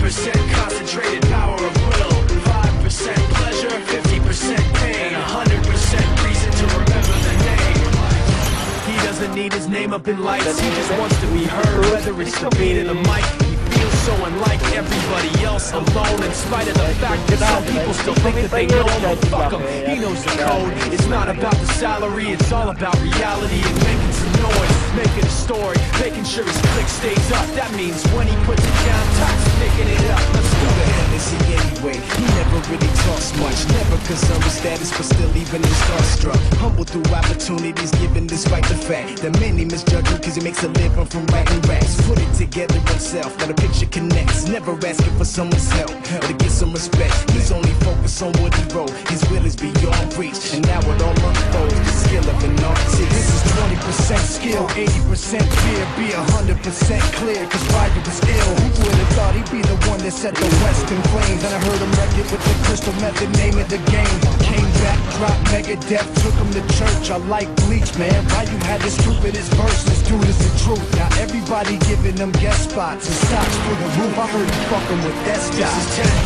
10% concentrated power of will, 5% pleasure, 50% pain, 100% reason to remember the name. He doesn't need his name up in lights, he just wants to be heard, whether it's the beat of the mic. He feels so unlike everybody else, alone, in spite of the fact that some people still think that they know him. But fuck him, he knows the code. It's not about the salary, it's all about reality and making some noise, making a story, making sure his click stays up. That means when he puts it down, Toxic picking it up. Let's do Who the it. hell is he anyway? He never really talks much, never concerned with status, but still even is starstruck. Humble through opportunities given despite the fact that many misjudge him cause he makes a living from writing raps. Put it together himself, now the picture connects. Never asking for someone's help or to get some respect. He's only focused on what he wrote. His will is beyond reach, and now it all unfolds. The skill of an artist. This is 20% skill, 80% fear, be 100% clear, cause Ryder was ill. Who would've thought he'd be the one that set the West in flames? And I heard him wreck it with the crystal method, name of the game. Came back, dropped Megadeth, took him to church. I like Bleach, man. Why you had the stupidest verse? This dude is the truth. Now everybody giving them guest spots and stocks through the roof. I heard you fucking with that stock.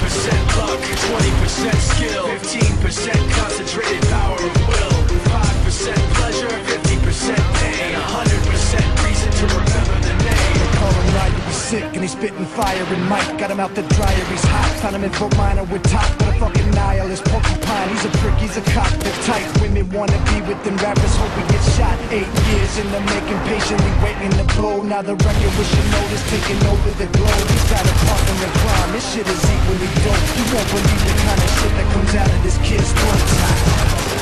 This is 10% luck, 20% skill, 15% concentrated power of will, 5% pleasure, 50% pain, 100% reason to remember the name. They call him Ryder, he's sick and he's spitting fire. And Mike got him out the dryer, he's hot. Found him in Fort Minor with top, but a fucking nihilist porcupine. He's a prick, he's a cock. The type women wanna be with them rappers, hope he gets shot. 8 years in the making, patiently waiting to blow. Now the record with your notice taking over the globe. He's got a partner in crime, this shit is equally dope. You won't believe the kind of shit that comes out of this kid's throat.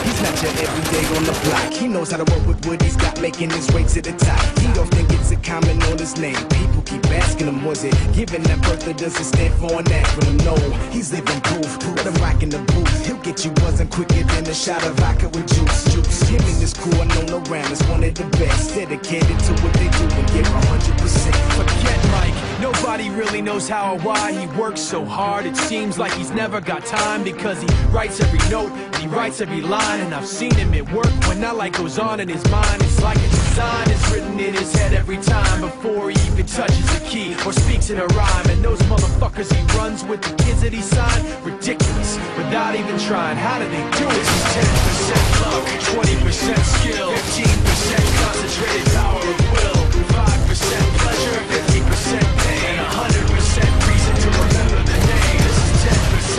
He's not your everyday on the block. He knows how to work with what he's got, making his way to the top. He don't think it's a comment on his name. People keep asking him, was it given that birth or does it stand for an acronym? No, he's living proof. Let him rock in the booth. He'll get you buzzing quicker than a shot of vodka with juice. Him and his crew are known around as one of the best. Dedicated to what they do and give 100%. Forget Mike, nobody really knows how or why he works so hard. It seems like he's never got time because he writes every note, he writes every line. And I've seen him at work when that light goes on in his mind. It's like a design is written in his head every time before he even touches a key or speaks in a rhyme. And those motherfuckers he runs with, the kids that he signed, ridiculous, without even trying. How do they do it? This is 10% luck, 20% skill, 15% concentrated power of will, 5% pleasure, 50% pain, 100% reason to remember the name. This is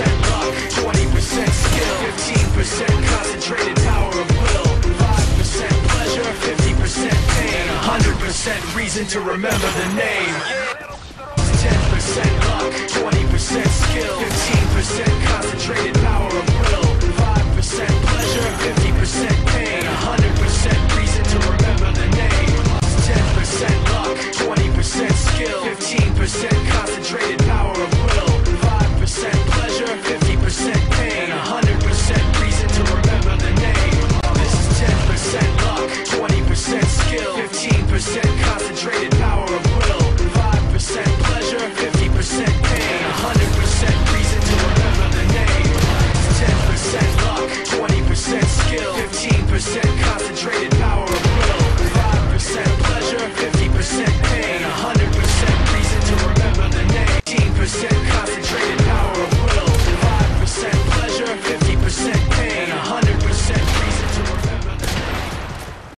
10% luck, 20% skill, 15% concentrated power of will, 5% pleasure, 50% pain, 100% reason to remember the name. 10% luck, 20% skill, 15% concentrated power of will, 5% pleasure, 50% pain, 100% reason to remember the name. 10% luck, 20% skill, 15% concentrated power of will, 5% pleasure, 50% pain, 100% reason to remember the name. This is 10% luck, 20% skill, 15% concentrated power of will, 5% pleasure, 50% pain, 100% reason to remember the name. 10% luck, 20% skill, 15% concentrated power of will, 5% pleasure, 50% pain, 100% reason to remember the name. 15% concentrated